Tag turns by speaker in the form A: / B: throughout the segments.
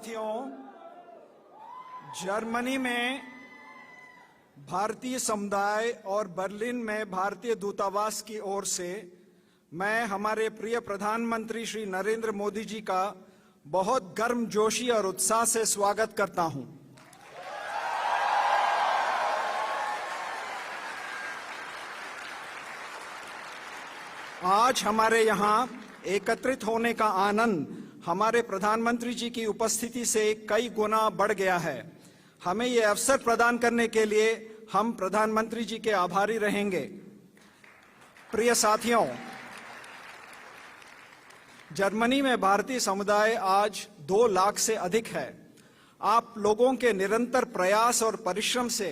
A: साथियों, जर्मनी में भारतीय समुदाय और बर्लिन में भारतीय दूतावास की ओर से मैं हमारे प्रिय प्रधानमंत्री श्री नरेंद्र मोदी जी का बहुत गर्मजोशी और उत्साह से स्वागत करता हूं। आज हमारे यहां एकत्रित होने का आनंद हमारे प्रधानमंत्री जी की उपस्थिति से कई गुना बढ़ गया है। हमें ये अवसर प्रदान करने के लिए हम प्रधानमंत्री जी के आभारी रहेंगे। प्रिय साथियों, जर्मनी में भारतीय समुदाय आज 2 लाख से अधिक है। आप लोगों के निरंतर प्रयास और परिश्रम से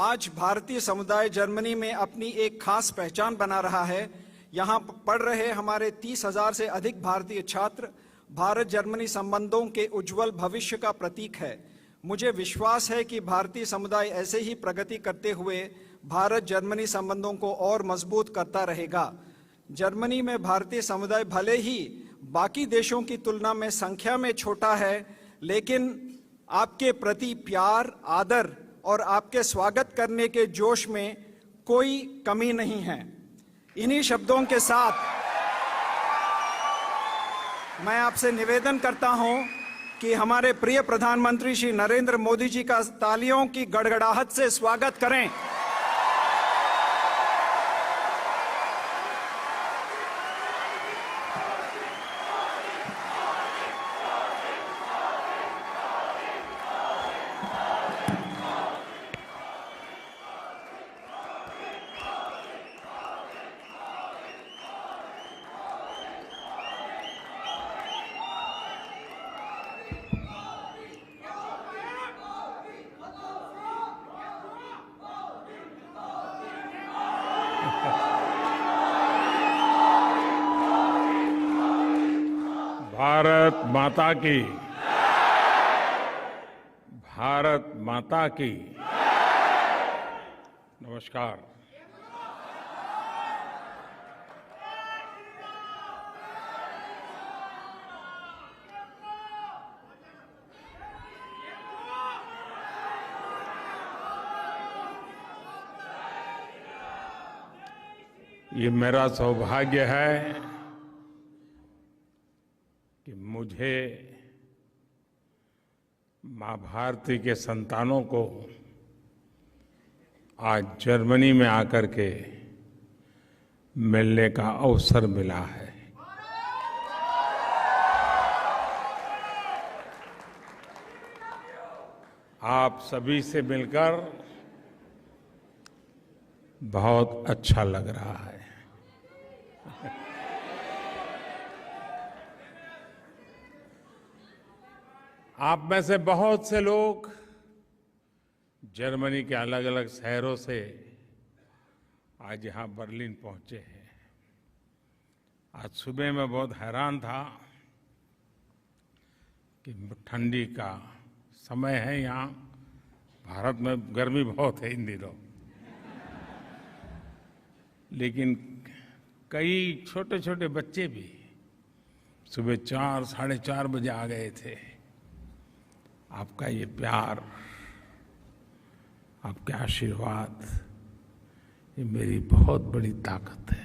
A: आज भारतीय समुदाय जर्मनी में अपनी एक खास पहचान बना रहा है। यहाँ पढ़ रहे हमारे 30,000 से अधिक भारतीय छात्र भारत जर्मनी संबंधों के उज्जवल भविष्य का प्रतीक है। मुझे विश्वास है कि भारतीय समुदाय ऐसे ही प्रगति करते हुए भारत जर्मनी संबंधों को और मजबूत करता रहेगा। जर्मनी में भारतीय समुदाय भले ही बाकी देशों की तुलना में संख्या में छोटा है, लेकिन आपके प्रति प्यार, आदर और आपके स्वागत करने के जोश में कोई कमी नहीं है। इन्हीं शब्दों के साथ मैं आपसे निवेदन करता हूं कि हमारे प्रिय प्रधानमंत्री श्री नरेंद्र मोदी जी का तालियों की गड़गड़ाहट से स्वागत करें।
B: भारत माता की, भारत माता की। नमस्कार। ये मेरा सौभाग्य है कि मुझे मां भारती के संतानों को आज जर्मनी में आकर के मिलने का अवसर मिला है। आप सभी से मिलकर बहुत अच्छा लग रहा है। आप में से बहुत से लोग जर्मनी के अलग अलग शहरों से आज यहाँ बर्लिन पहुंचे हैं। आज सुबह मैं बहुत हैरान था कि ठंडी का समय है, यहाँ भारत में गर्मी बहुत है इन दिनों, लेकिन कई छोटे छोटे बच्चे भी सुबह 4, साढ़े 4 बजे आ गए थे। आपका ये प्यार, आपके आशीर्वाद, ये मेरी बहुत बड़ी ताकत है।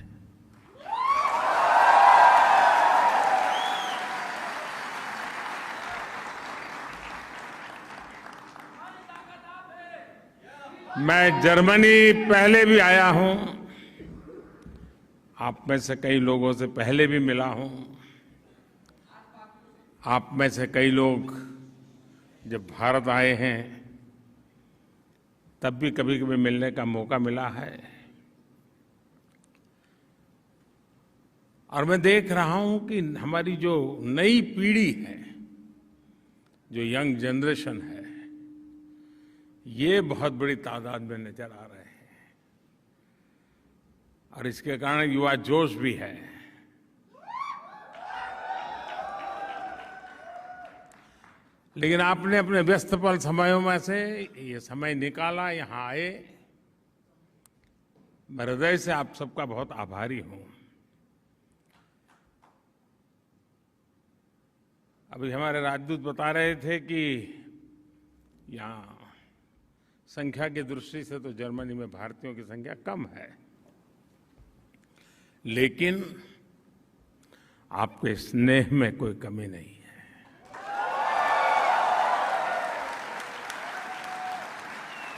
B: मैं जर्मनी पहले भी आया हूं, आप में से कई लोगों से पहले भी मिला हूं। आप में से कई लोग जब भारत आए हैं तब भी कभी कभी मिलने का मौका मिला है। और मैं देख रहा हूं कि हमारी जो नई पीढ़ी है, जो यंग जनरेशन है, ये बहुत बड़ी तादाद में नजर आ रहे हैं और इसके कारण युवा जोश भी है। लेकिन आपने अपने व्यस्तपल समयों में से ये समय निकाला, यहाँ आए। मैं हृदय से आप सबका बहुत आभारी हूं। अभी हमारे राजदूत बता रहे थे कि यहाँ संख्या की दृष्टि से तो जर्मनी में भारतीयों की संख्या कम है, लेकिन आपके स्नेह में कोई कमी नहीं है।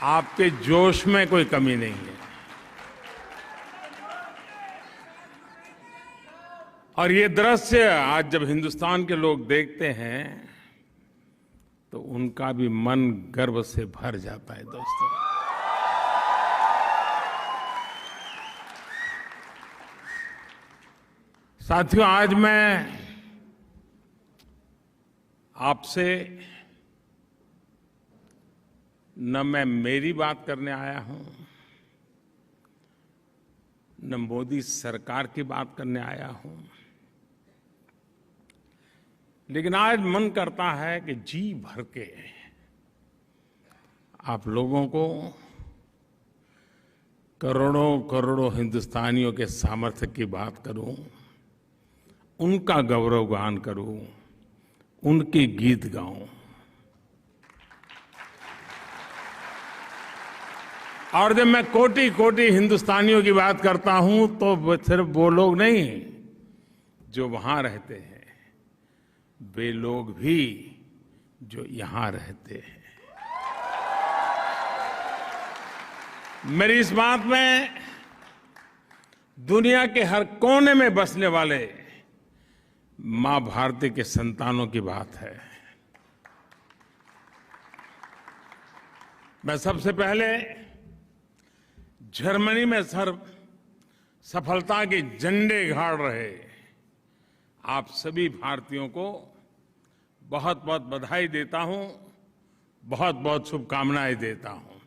B: आपके जोश में कोई कमी नहीं है। और ये दृश्य आज जब हिंदुस्तान के लोग देखते हैं तो उनका भी मन गर्व से भर जाता है। दोस्तों, साथियों, आज मैं आपसे न मैं मेरी बात करने आया हूं, न मोदी सरकार की बात करने आया हूं, लेकिन आज मन करता है कि जी भर के आप लोगों को, करोड़ों करोड़ों हिंदुस्तानियों के सामर्थ्य की बात करूं, उनका गौरवगान करूं, उनके गीत गाऊं। और जब मैं कोटि कोटि हिंदुस्तानियों की बात करता हूं तो सिर्फ वो लोग नहीं जो वहां रहते हैं, वे लोग भी जो यहां रहते हैं। मेरी इस बात में दुनिया के हर कोने में बसने वाले मां भारती के संतानों की बात है। मैं सबसे पहले जर्मनी में सफलता के झंडे गाड़ रहे आप सभी भारतीयों को बहुत बहुत बधाई देता हूं, बहुत बहुत शुभकामनाएं देता हूं।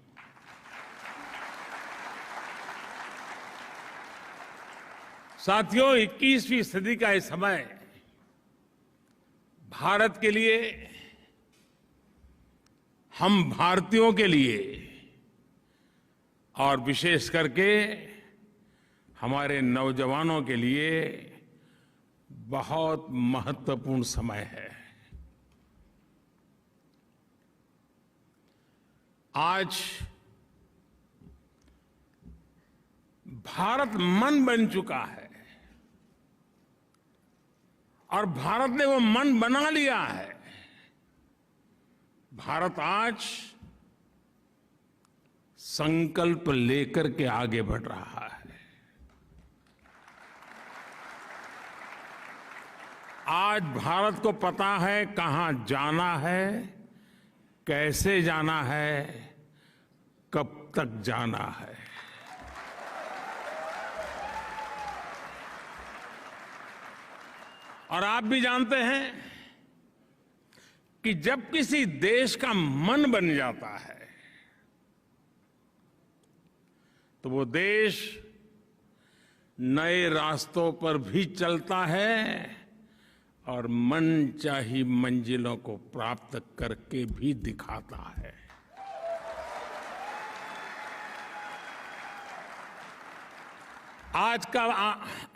B: साथियों, 21वीं सदी का ये समय भारत के लिए, हम भारतीयों के लिए और विशेष करके हमारे नौजवानों के लिए बहुत महत्वपूर्ण समय है। आज भारत मन बन चुका है और भारत ने वो मन बना लिया है। भारत आज संकल्प लेकर के आगे बढ़ रहा है। आज भारत को पता है कहां जाना है, कैसे जाना है, कब तक जाना है। और आप भी जानते हैं कि जब किसी देश का मन बन जाता है तो वो देश नए रास्तों पर भी चलता है और मनचाही मंजिलों को प्राप्त करके भी दिखाता है। आज का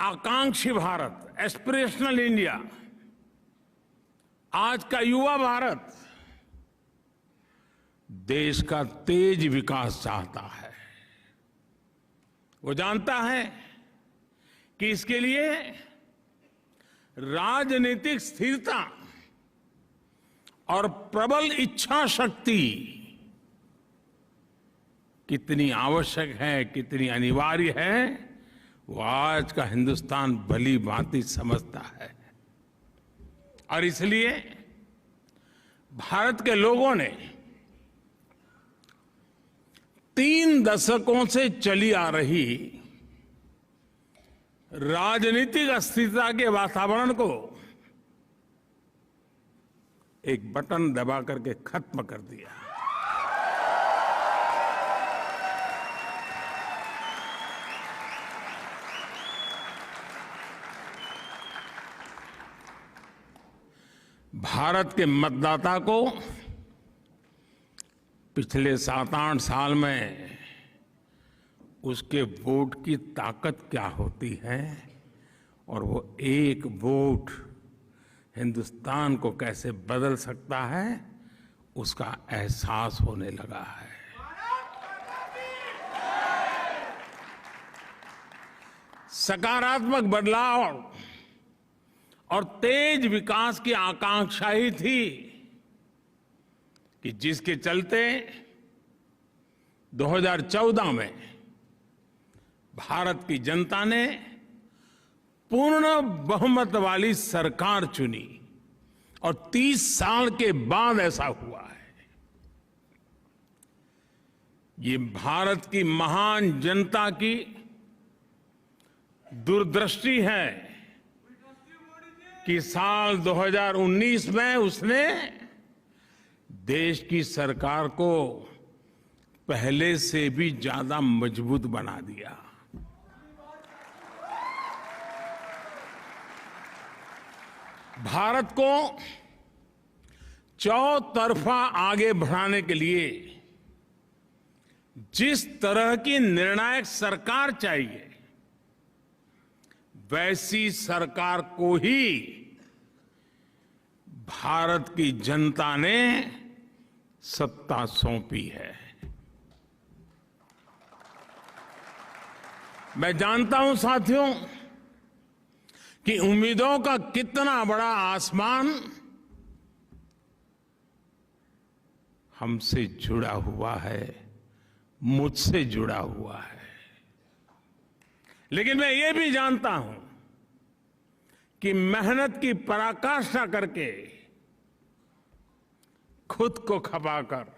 B: आकांक्षी भारत, एस्पिरेशनल इंडिया, आज का युवा भारत देश का तेज विकास चाहता है। वो जानता है कि इसके लिए राजनीतिक स्थिरता और प्रबल इच्छा शक्ति कितनी आवश्यक है, कितनी अनिवार्य है, वो आज का हिंदुस्तान भली भांति समझता है। और इसलिए भारत के लोगों ने 3 दशकों से चली आ रही राजनीतिक अस्थिरता के वातावरण को एक बटन दबा करके खत्म कर दिया। भारत के मतदाता को पिछले 7-8 साल में उसके वोट की ताकत क्या होती है और वो एक वोट हिंदुस्तान को कैसे बदल सकता है, उसका एहसास होने लगा है। सकारात्मक बदलाव और तेज विकास की आकांक्षा ही थी कि जिसके चलते 2014 में भारत की जनता ने पूर्ण बहुमत वाली सरकार चुनी और 30 साल के बाद ऐसा हुआ है। ये भारत की महान जनता की दूरदृष्टि है कि साल 2019 में उसने देश की सरकार को पहले से भी ज्यादा मजबूत बना दिया। भारत को चौतरफा आगे बढ़ाने के लिए जिस तरह की निर्णायक सरकार चाहिए, वैसी सरकार को ही भारत की जनता ने सत्ता सौंपी है। मैं जानता हूं साथियों कि उम्मीदों का कितना बड़ा आसमान हमसे जुड़ा हुआ है, मुझसे जुड़ा हुआ है। लेकिन मैं ये भी जानता हूं कि मेहनत की पराकाष्ठा करके खुद को खपाकर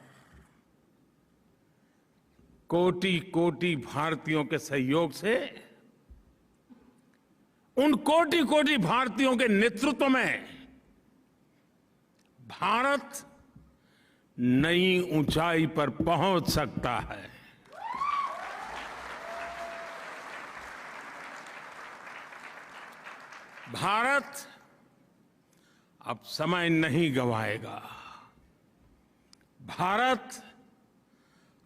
B: कोटि कोटि भारतीयों के सहयोग से, उन कोटि कोटि भारतीयों के नेतृत्व में भारत नई ऊंचाई पर पहुंच सकता है। भारत अब समय नहीं गंवाएगा। भारत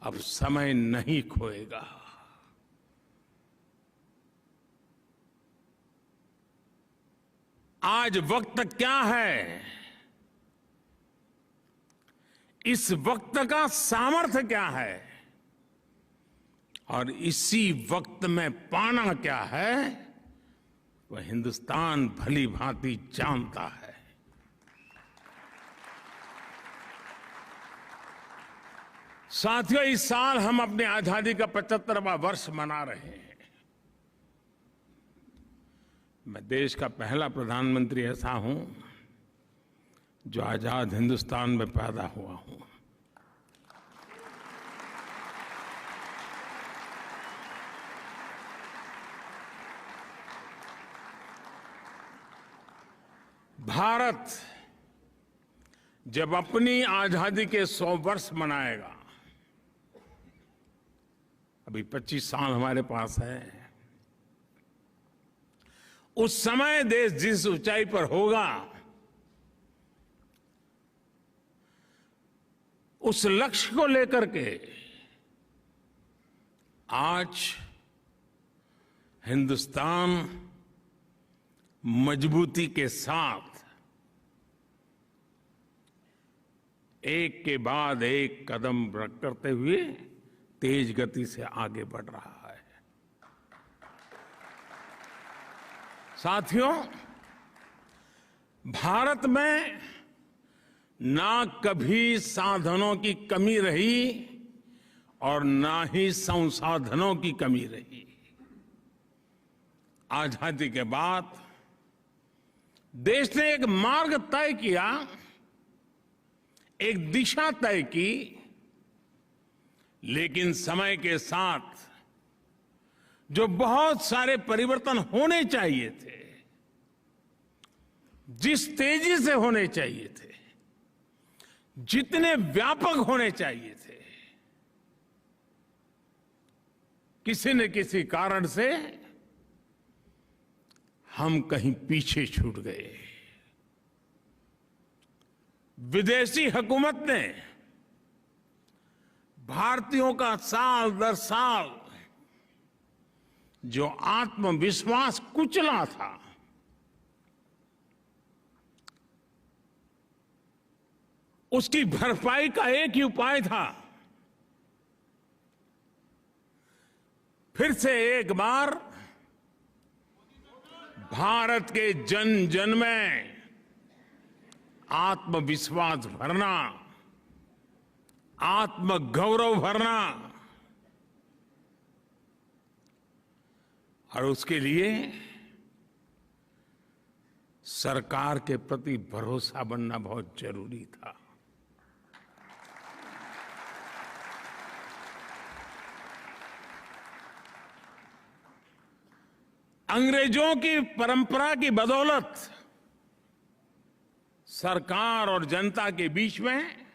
B: अब समय नहीं खोएगा। आज वक्त क्या है, इस वक्त का सामर्थ्य क्या है और इसी वक्त में पाना क्या है, वह हिंदुस्तान भली भांति जानता है। साथियों, इस साल हम अपनी आजादी का 75वां वर्ष मना रहे हैं। मैं देश का पहला प्रधानमंत्री ऐसा हूं जो आजाद हिंदुस्तान में पैदा हुआ हूं। भारत जब अपनी आजादी के 100 वर्ष मनाएगा, अभी 25 साल हमारे पास है, उस समय देश जिस ऊंचाई पर होगा, उस लक्ष्य को लेकर के आज हिंदुस्तान मजबूती के साथ एक के बाद एक कदम करते हुए तेज गति से आगे बढ़ रहा है। साथियों, भारत में ना कभी साधनों की कमी रही और ना ही संसाधनों की कमी रही। आजादी के बाद देश ने एक मार्ग तय किया, एक दिशा तय की, लेकिन समय के साथ जो बहुत सारे परिवर्तन होने चाहिए थे, जिस तेजी से होने चाहिए थे, जितने व्यापक होने चाहिए थे, किसी न किसी कारण से हम कहीं पीछे छूट गए। विदेशी हुकूमत ने भारतीयों का साल दर साल जो आत्मविश्वास कुचला था, उसकी भरपाई का एक ही उपाय था, फिर से एक बार भारत के जन जन में आत्मविश्वास भरना, आत्मगौरव भरना, और उसके लिए सरकार के प्रति भरोसा बनना बहुत जरूरी था। अंग्रेजों की परंपरा की बदौलत सरकार और जनता के बीच में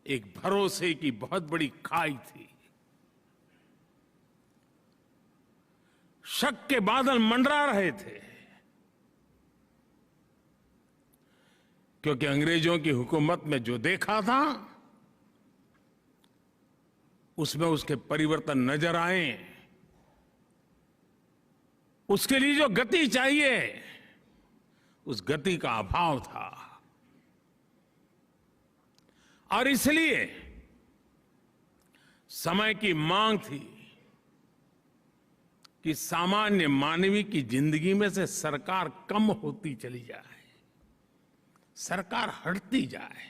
B: एक भरोसे की बहुत बड़ी खाई थी। शक के बादल मंडरा रहे थे, क्योंकि अंग्रेजों की हुकूमत में जो देखा था उसमें उसके परिवर्तन नजर आए। उसके लिए जो गति चाहिए उस गति का अभाव था, और इसलिए समय की मांग थी कि सामान्य मानवीय की जिंदगी में से सरकार कम होती चली जाए, सरकार हटती जाए।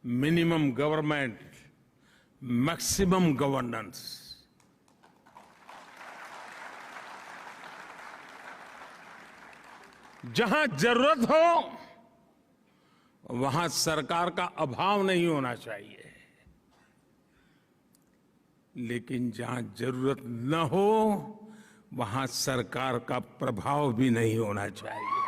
B: Minimum government, maximum governance. जहां जरूरत हो वहां सरकार का अभाव नहीं होना चाहिए, लेकिन जहां जरूरत न हो वहां सरकार का प्रभाव भी नहीं होना चाहिए।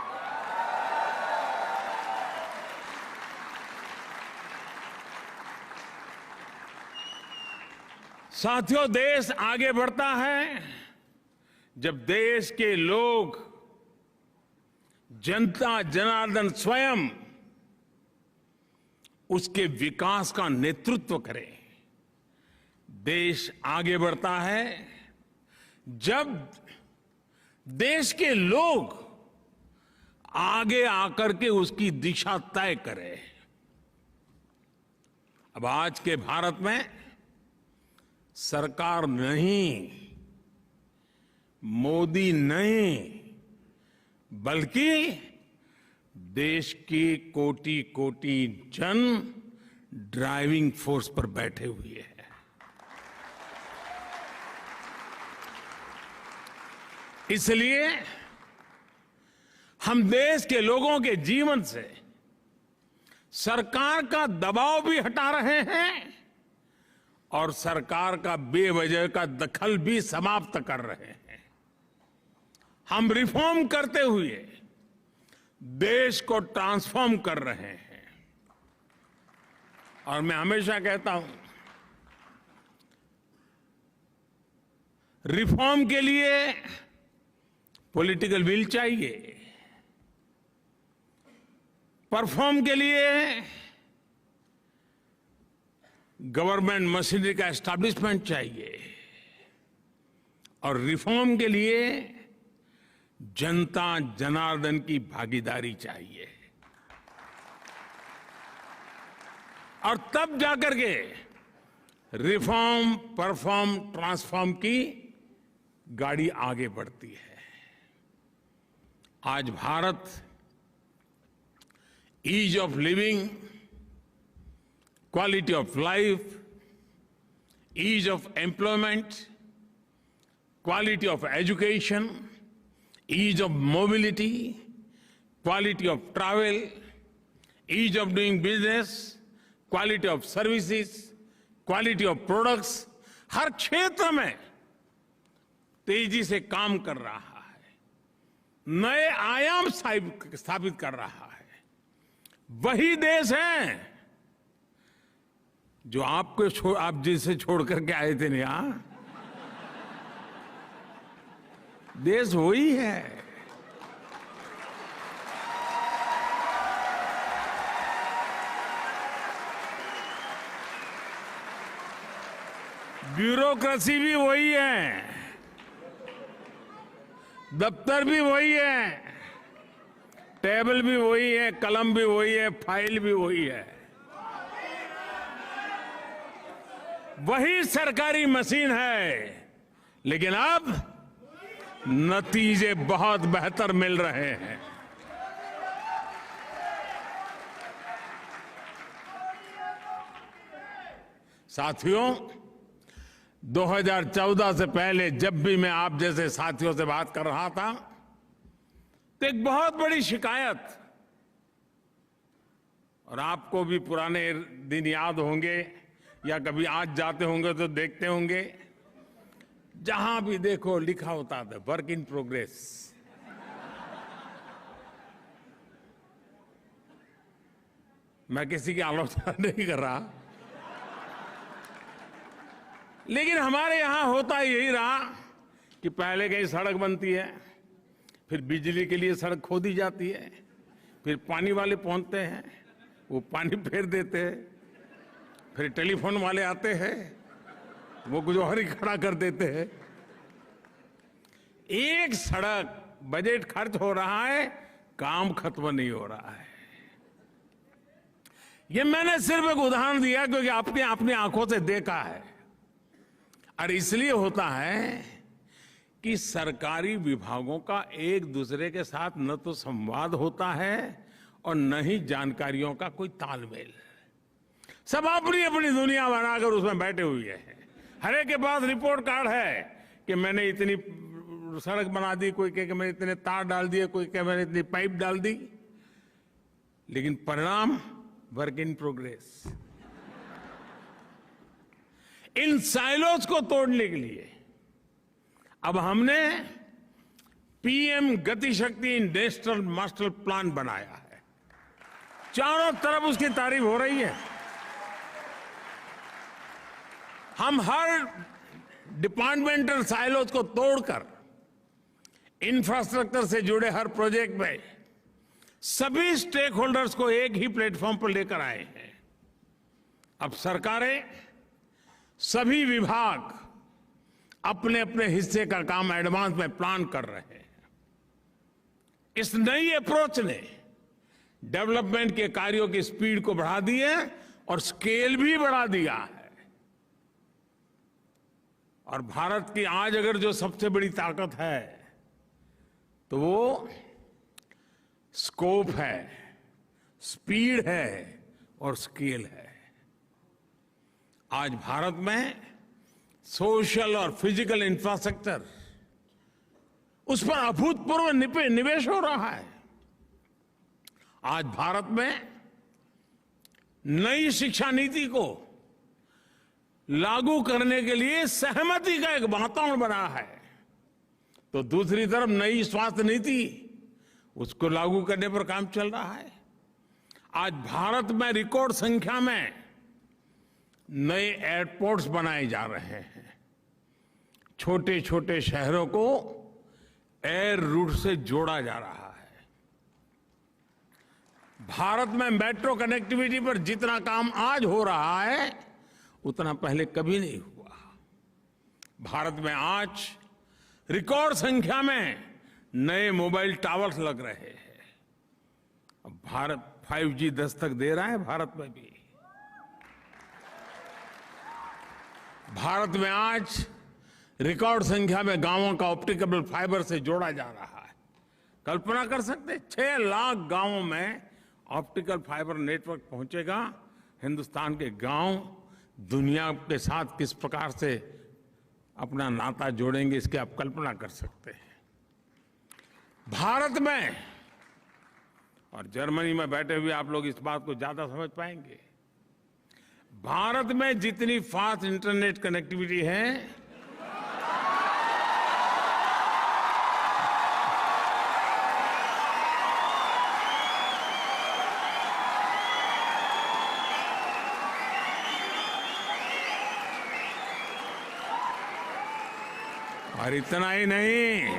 B: साथियों, देश आगे बढ़ता है जब देश के लोग, जनता जनार्दन स्वयं उसके विकास का नेतृत्व करे। देश आगे बढ़ता है जब देश के लोग आगे आकर के उसकी दिशा तय करें। अब आज के भारत में सरकार नहीं, मोदी नहीं, बल्कि देश की कोटि कोटि जन ड्राइविंग फोर्स पर बैठे हुए हैं। इसलिए हम देश के लोगों के जीवन से सरकार का दबाव भी हटा रहे हैं और सरकार का बेवजह का दखल भी समाप्त कर रहे हैं। हम रिफॉर्म करते हुए देश को ट्रांसफॉर्म कर रहे हैं। और मैं हमेशा कहता हूं, रिफॉर्म के लिए पॉलिटिकल विल चाहिए, परफॉर्म के लिए गवर्नमेंट मशीनरी का एस्टैब्लिशमेंट चाहिए, और रिफॉर्म के लिए जनता जनार्दन की भागीदारी चाहिए। और तब जाकर के रिफॉर्म, परफॉर्म, ट्रांसफॉर्म की गाड़ी आगे बढ़ती है। आज Bharat ease of living, quality of life, ease of employment, quality of education, ease of mobility, quality of travel, ease of doing business, quality of services, quality of products, हर क्षेत्र में तेजी से काम कर रहा है, नए आयाम स्थापित कर रहा है। वही देश है जो आप जिसे छोड़ करके आए थे यहां, देश वही है। ब्यूरोक्रेसी भी वही है, दफ्तर भी वही है, टेबल भी वही है, कलम भी वही है, फाइल भी वही है, वही सरकारी मशीन है, लेकिन अब नतीजे बहुत बेहतर मिल रहे हैं। साथियों, 2014 से पहले जब भी मैं आप जैसे साथियों से बात कर रहा था तो एक बहुत बड़ी शिकायत, और आपको भी पुराने दिन याद होंगे या कभी आज जाते होंगे तो देखते होंगे, जहां भी देखो लिखा होता था वर्क इन प्रोग्रेस। मैं किसी की आलोचना नहीं कर रहा, लेकिन हमारे यहां होता यही रहा कि पहले कहीं सड़क बनती है, फिर बिजली के लिए सड़क खोदी जाती है, फिर पानी वाले पहुंचते हैं, वो पानी फेर देते हैं, फिर टेलीफोन वाले आते हैं, वो कुछ और ही खड़ा कर देते हैं। एक सड़क बजट खर्च हो रहा है, काम खत्म नहीं हो रहा है। ये मैंने सिर्फ एक उदाहरण दिया क्योंकि आपने अपनी आंखों से देखा है, और इसलिए होता है कि सरकारी विभागों का एक दूसरे के साथ न तो संवाद होता है और न ही जानकारियों का कोई तालमेल। सब अपनी अपनी दुनिया बनाकर उसमें बैठे हुए हैं। हर एक के पास रिपोर्ट कार्ड है कि मैंने इतनी सड़क बना दी, कोई कहे कि मैंने इतने तार डाल दिए, कोई कहे मैंने इतनी पाइप डाल दी, लेकिन परिणाम work in progress. In silos को तोड़ने के लिए अब हमने पीएम गति शक्ति नेशनल मास्टर प्लान बनाया है। चारों तरफ उसकी तारीफ हो रही है। हम हर डिपार्टमेंटल साइलोज को तोड़कर इंफ्रास्ट्रक्चर से जुड़े हर प्रोजेक्ट में सभी स्टेक होल्डर्स को एक ही प्लेटफॉर्म पर लेकर आए हैं। अब सरकारें, सभी विभाग अपने अपने हिस्से का काम एडवांस में प्लान कर रहे हैं। इस नई अप्रोच ने डेवलपमेंट के कार्यों की स्पीड को बढ़ा दी है और स्केल भी बढ़ा दिया है। और भारत की आज अगर जो सबसे बड़ी ताकत है तो वो स्कोप है, स्पीड है और स्केल है। आज भारत में सोशल और फिजिकल इंफ्रास्ट्रक्चर, उस पर अभूतपूर्व निवेश हो रहा है। आज भारत में नई शिक्षा नीति को लागू करने के लिए सहमति का एक वातावरण बना है, तो दूसरी तरफ नई स्वास्थ्य नीति, उसको लागू करने पर काम चल रहा है। आज भारत में रिकॉर्ड संख्या में नए एयरपोर्ट्स बनाए जा रहे हैं। छोटे छोटे शहरों को एयर रूट से जोड़ा जा रहा है। भारत में मेट्रो कनेक्टिविटी पर जितना काम आज हो रहा है उतना पहले कभी नहीं हुआ। भारत में आज रिकॉर्ड संख्या में नए मोबाइल टावर्स लग रहे हैं। अब भारत 5G दस्तक दे रहा है। भारत में भी, भारत में आज रिकॉर्ड संख्या में गांवों का ऑप्टिकल फाइबर से जोड़ा जा रहा है। कल्पना कर सकते 6 लाख गांवों में ऑप्टिकल फाइबर नेटवर्क पहुंचेगा। हिंदुस्तान के गांव दुनिया के साथ किस प्रकार से अपना नाता जोड़ेंगे, इसकी आप कल्पना कर सकते हैं। भारत में और जर्मनी में बैठे हुए आप लोग इस बात को ज्यादा समझ पाएंगे। भारत में जितनी फास्ट इंटरनेट कनेक्टिविटी है, और इतना ही नहीं,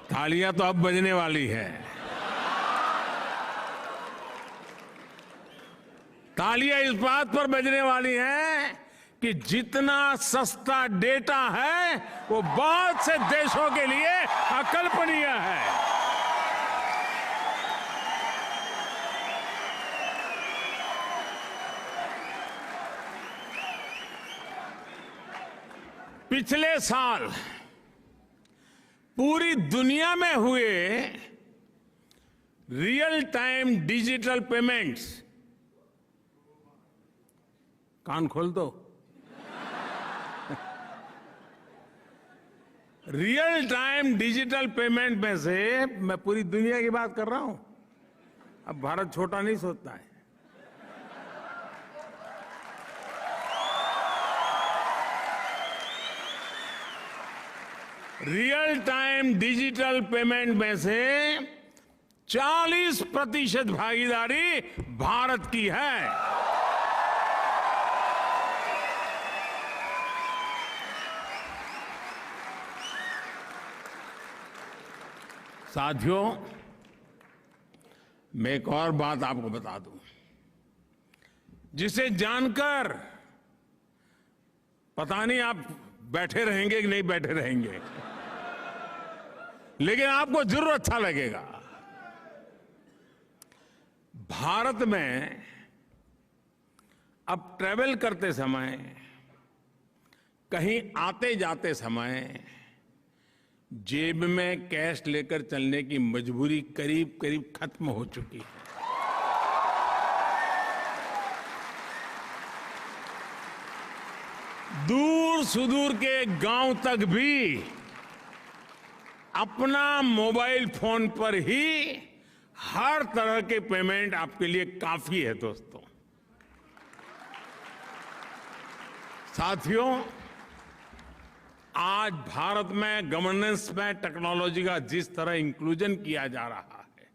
B: तालियां तो अब बजने वाली है। तालियां इस बात पर बजने वाली हैं कि जितना सस्ता डेटा है वो बहुत से देशों के लिए अकल्पनीय है। पिछले साल पूरी दुनिया में हुए रियल टाइम डिजिटल पेमेंट्स, कान खोल दो, रियल टाइम डिजिटल पेमेंट में से मैं पूरी दुनिया की बात कर रहा हूं। अब भारत छोटा नहीं सोचता है। रियल टाइम डिजिटल पेमेंट में से 40% भागीदारी भारत की है। साथियों, मैं एक और बात आपको बता दूं, जिसे जानकर पता नहीं आप बैठे रहेंगे कि नहीं बैठे रहेंगे, लेकिन आपको जरूर अच्छा लगेगा। भारत में अब ट्रैवल करते समय, कहीं आते जाते समय जेब में कैश लेकर चलने की मजबूरी करीब करीब खत्म हो चुकी है। दूर सुदूर के गांव तक भी अपना मोबाइल फोन पर ही हर तरह के पेमेंट आपके लिए काफी है। दोस्तों, साथियों, आज भारत में गवर्नेंस में टेक्नोलॉजी का जिस तरह इंक्लूजन किया जा रहा है,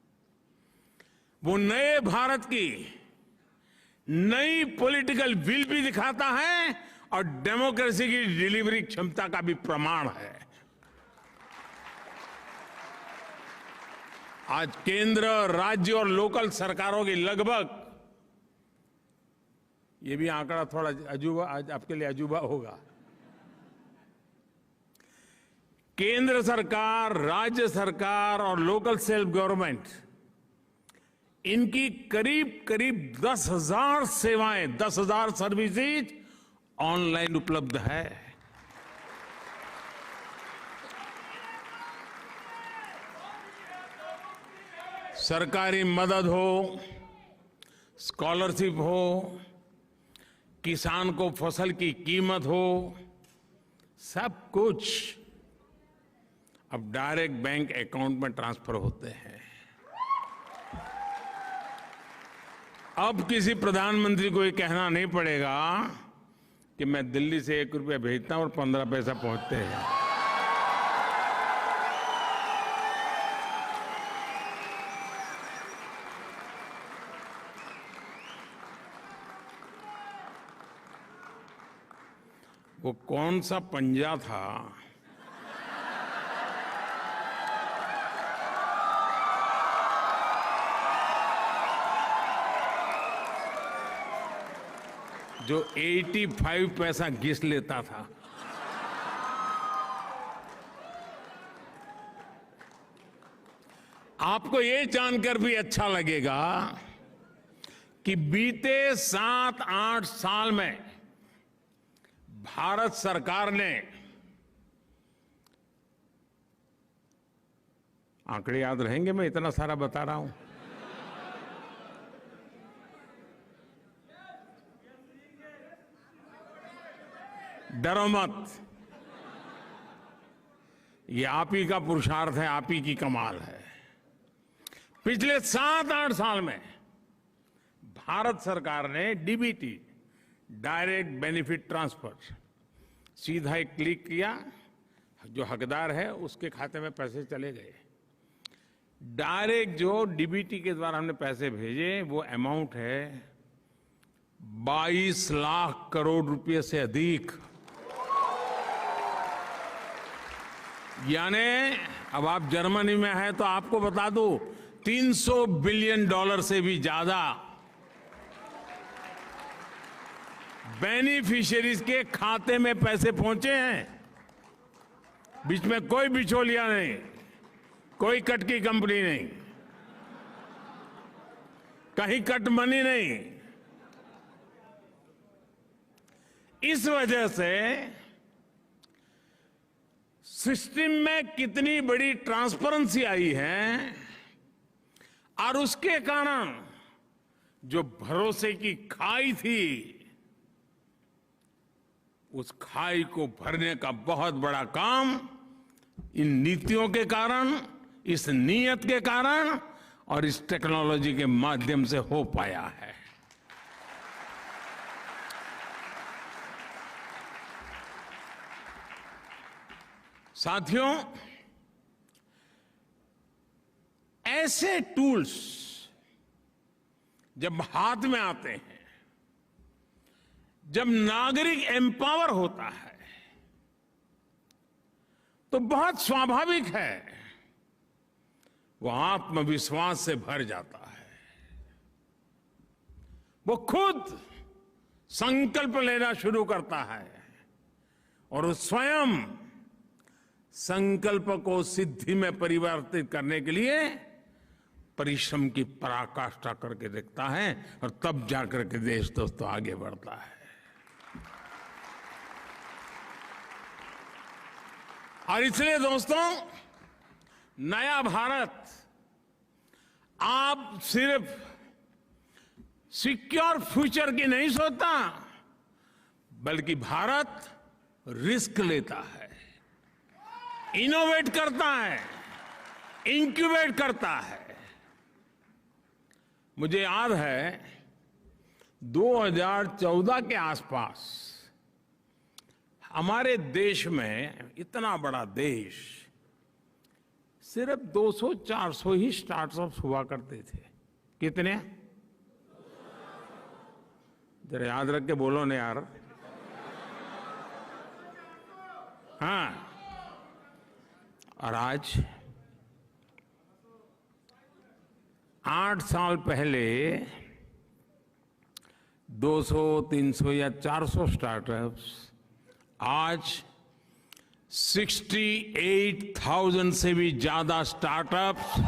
B: वो नए भारत की नई पॉलिटिकल विल भी दिखाता है और डेमोक्रेसी की डिलीवरी क्षमता का भी प्रमाण है। आज केंद्र, राज्य और लोकल सरकारों की लगभग, ये भी आंकड़ा थोड़ा अजूबा, आज आपके लिए अजूबा होगा, केंद्र सरकार, राज्य सरकार और लोकल सेल्फ गवर्नमेंट, इनकी करीब करीब 10,000 सेवाएं, 10,000 सर्विसेज ऑनलाइन उपलब्ध है। सरकारी मदद हो, स्कॉलरशिप हो, किसान को फसल की कीमत हो, सब कुछ अब डायरेक्ट बैंक अकाउंट में ट्रांसफर होते हैं। अब किसी प्रधानमंत्री को ये कहना नहीं पड़ेगा कि मैं दिल्ली से 1 रुपया भेजता हूं और 15 पैसा पहुंचते हैं। वो कौन सा पंजा था जो 85 पैसा घिस लेता था? आपको ये जानकर भी अच्छा लगेगा कि बीते 7-8 साल में भारत सरकार ने, आंकड़े याद रहेंगे, मैं इतना सारा बता रहा हूं, डरो मत, ये आप ही का पुरुषार्थ है, आप ही की कमाल है। पिछले 7-8 साल में भारत सरकार ने डीबीटी, डायरेक्ट बेनिफिट ट्रांसफर, सीधा एक क्लिक किया, जो हकदार है उसके खाते में पैसे चले गए। डायरेक्ट जो डीबीटी के द्वारा हमने पैसे भेजे, वो अमाउंट है 22 लाख करोड़ रुपए से अधिक। यानी अब आप जर्मनी में हैं तो आपको बता दूं, $300 बिलियन से भी ज्यादा बेनिफिशियरीज के खाते में पैसे पहुंचे हैं। बीच में कोई बिचौलिया नहीं, कोई कट की कंपनी नहीं, कहीं कट मनी नहीं। इस वजह से सिस्टम में कितनी बड़ी ट्रांसपेरेंसी आई है और उसके कारण जो भरोसे की खाई थी, उस खाई को भरने का बहुत बड़ा काम इन नीतियों के कारण, इस नीयत के कारण और इस टेक्नोलॉजी के माध्यम से हो पाया है। साथियों, ऐसे टूल्स जब हाथ में आते हैं, जब नागरिक एम्पावर होता है, तो बहुत स्वाभाविक है वो आत्मविश्वास से भर जाता है। वो खुद संकल्प लेना शुरू करता है और वो स्वयं संकल्प को सिद्धि में परिवर्तित करने के लिए परिश्रम की पराकाष्ठा करके देखता है और तब जाकर के देश दोस्तों आगे बढ़ता है। और इसलिए दोस्तों, नया भारत आप सिर्फ सिक्योर फ्यूचर की नहीं सोचता, बल्कि भारत रिस्क लेता है, इनोवेट करता है, इंक्यूबेट करता है। मुझे याद है 2014 के आसपास हमारे देश में, इतना बड़ा देश, सिर्फ 200-400 ही स्टार्टअप्स हुआ करते थे। कितने? जरा याद रख के बोलो ना यार। हाँ, और आज 8 साल पहले 200, 300 या 400 स्टार्टअप्स आज 68,000 से भी ज्यादा स्टार्टअप्स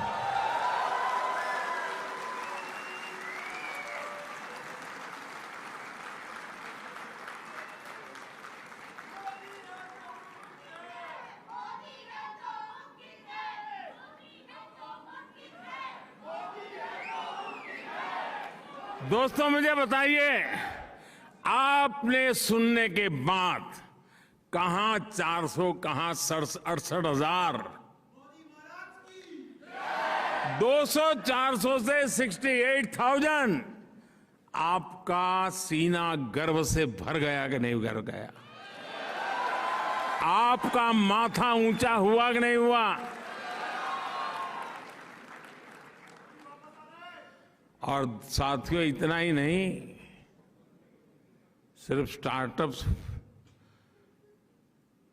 B: दोस्तों, मुझे बताइए, आपने सुनने के बाद कहां 400, कहां 68,000, 200-400 से 68,000, आपका सीना गर्व से भर गया कि नहीं भर गया? आपका माथा ऊंचा हुआ कि नहीं हुआ? और साथियों, इतना ही नहीं, सिर्फ स्टार्टअप्स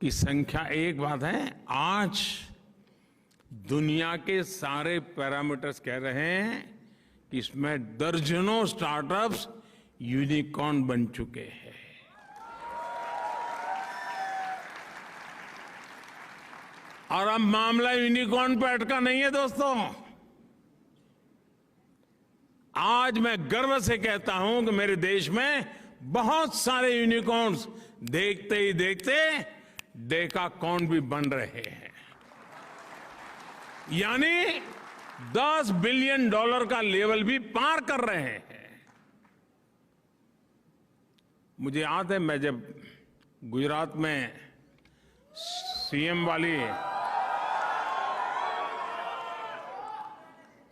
B: की संख्या एक बात है, आज दुनिया के सारे पैरामीटर्स कह रहे हैं कि इसमें दर्जनों स्टार्टअप्स यूनिकॉर्न बन चुके हैं। और अब मामला यूनिकॉर्न पर अटका नहीं है दोस्तों। आज मैं गर्व से कहता हूं कि मेरे देश में बहुत सारे यूनिकॉर्न्स देखते ही देखते डेकाकॉर्न भी बन रहे हैं, यानी $10 बिलियन का लेवल भी पार कर रहे हैं। मुझे याद है, मैं जब गुजरात में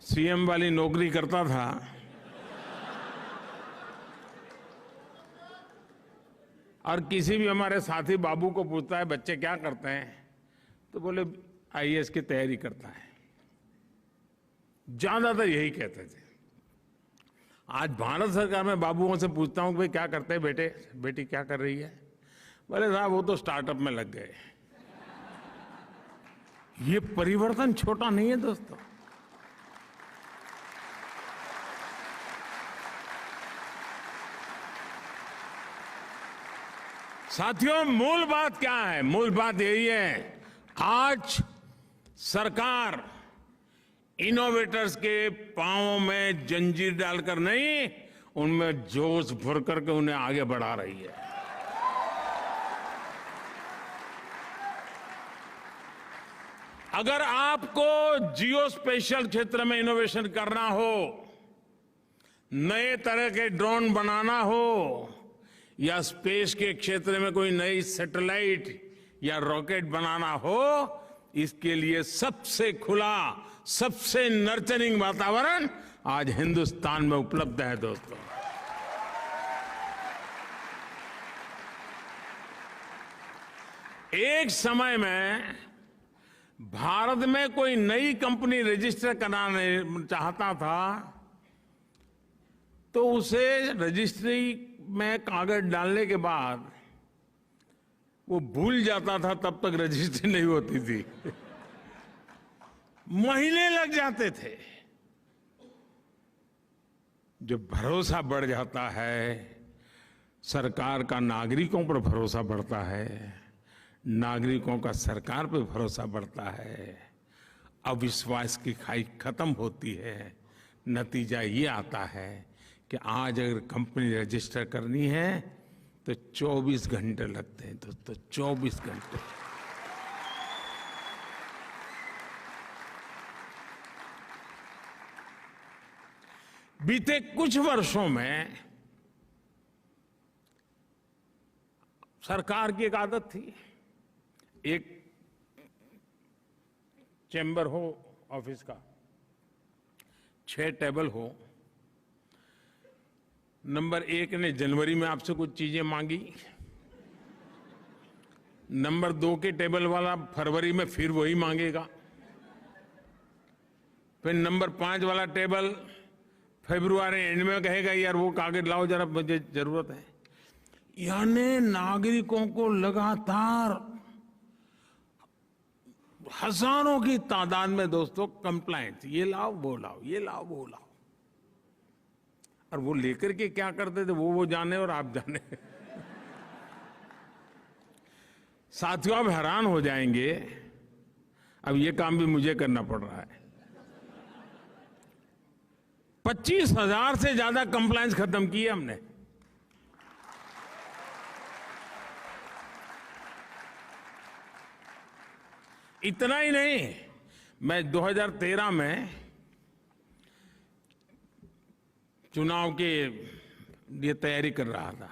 B: सीएम वाली नौकरी करता था, और किसी भी हमारे साथी बाबू को पूछता है बच्चे क्या करते हैं, तो बोले आईएएस की तैयारी करता है। ज्यादातर यही कहते थे। आज भारत सरकार में बाबुओं से पूछता हूं कि भाई क्या करते हैं बेटे, बेटी क्या कर रही है, बोले साहब वो तो स्टार्टअप में लग गए। ये परिवर्तन छोटा नहीं है दोस्तों। साथियों, मूल बात क्या है? मूल बात यही है, आज सरकार इनोवेटर्स के पांवों में जंजीर डालकर नहीं, उनमें जोश भर करके उन्हें आगे बढ़ा रही है। अगर आपको जियो स्पेशल क्षेत्र में इनोवेशन करना हो, नए तरह के ड्रोन बनाना हो, या स्पेस के क्षेत्र में कोई नई सैटेलाइट या रॉकेट बनाना हो, इसके लिए सबसे खुला, सबसे नर्चरिंग वातावरण आज हिंदुस्तान में उपलब्ध है दोस्तों। एक समय में भारत में कोई नई कंपनी रजिस्टर कराना चाहता था तो उसे रजिस्ट्री में कागज डालने के बाद वो भूल जाता था, तब तक रजिस्ट्री नहीं होती थी। महीने लग जाते थे। जब भरोसा बढ़ जाता है, सरकार का नागरिकों पर भरोसा बढ़ता है, नागरिकों का सरकार पर भरोसा बढ़ता है, अविश्वास की खाई खत्म होती है। नतीजा ये आता है कि आज अगर कंपनी रजिस्टर करनी है तो 24 घंटे लगते हैं दोस्तों, 24 घंटे। बीते कुछ वर्षों में सरकार की एक आदत थी, एक चैम्बर हो ऑफिस का, 6 टेबल हो, नंबर 1 ने जनवरी में आपसे कुछ चीजें मांगी, नंबर 2 के टेबल वाला फरवरी में फिर वही मांगेगा, फिर नंबर 5 वाला टेबल फरवरी एंड में कहेगा यार वो कागज लाओ जरा, मुझे जरूरत है। यानी नागरिकों को लगातार हजारों की तादाद में दोस्तों कंप्लेंट, ये लाओ वो लाओ, ये लाओ वो लाओ, और वो लेकर के क्या करते थे वो जाने और आप जाने। साथियों, आप हैरान हो जाएंगे, अब ये काम भी मुझे करना पड़ रहा है। 25,000 से ज्यादा कंप्लेंट्स खत्म किए हमने। इतना ही नहीं, मैं 2013 में चुनाव के लिए तैयारी कर रहा था,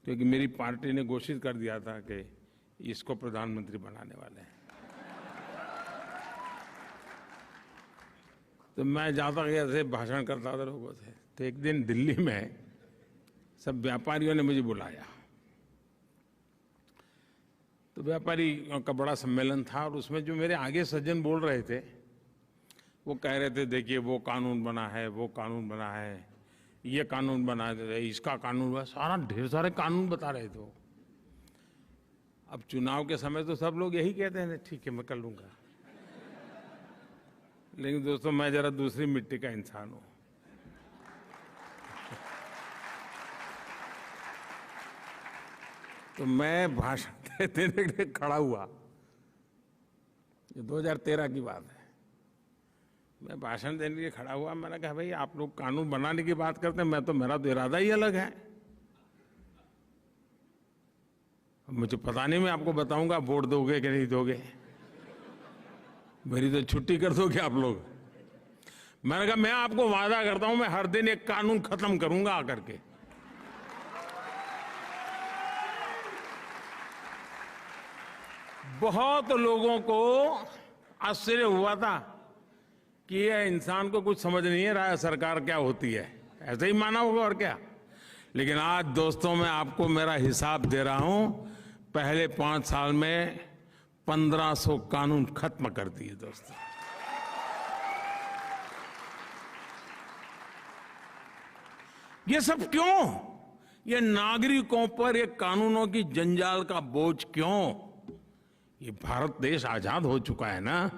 B: क्योंकि मेरी पार्टी ने घोषित कर दिया था कि इसको प्रधानमंत्री बनाने वाले हैं। तो मैं जाता गया ऐसे भाषण करता था लोगों से। तो एक दिन दिल्ली में सब व्यापारियों ने मुझे बुलाया, तो व्यापारी का बड़ा सम्मेलन था, और उसमें जो मेरे आगे सज्जन बोल रहे थे वो कह रहे थे देखिए वो कानून बना है, वो कानून बना है, ये कानून बना है, इसका कानून बना, सारा ढेर सारे कानून बता रहे थे। अब चुनाव के समय तो सब लोग यही कहते हैं ठीक है मैं कर लूंगा, लेकिन दोस्तों मैं जरा दूसरी मिट्टी का इंसान हूं। तो मैं भाषण देने के लिए खड़ा हुआ, ये 2013 की बात है। मैं भाषण देने के लिए खड़ा हुआ, मैंने कहा भाई आप लोग कानून बनाने की बात करते हैं, मैं तो मेरा तो इरादा ही अलग है। मुझे पता नहीं, मैं आपको बताऊंगा वोट दोगे कि नहीं दोगे, मेरी तो छुट्टी कर दोगे आप लोग। मैंने कहा मैं आपको वादा करता हूं मैं हर दिन एक कानून खत्म करूंगा आकर के। बहुत लोगों को आश्चर्य हुआ था कि ये इंसान को कुछ समझ नहीं है रहा है सरकार क्या होती है, ऐसे ही माना होगा और क्या। लेकिन आज दोस्तों मैं आपको मेरा हिसाब दे रहा हूं, पहले 5 साल में 1500 कानून खत्म कर दिए दोस्तों। ये सब क्यों? ये नागरिकों पर ये कानूनों की जंजाल का बोझ क्यों? ये भारत देश आजाद हो चुका है ना,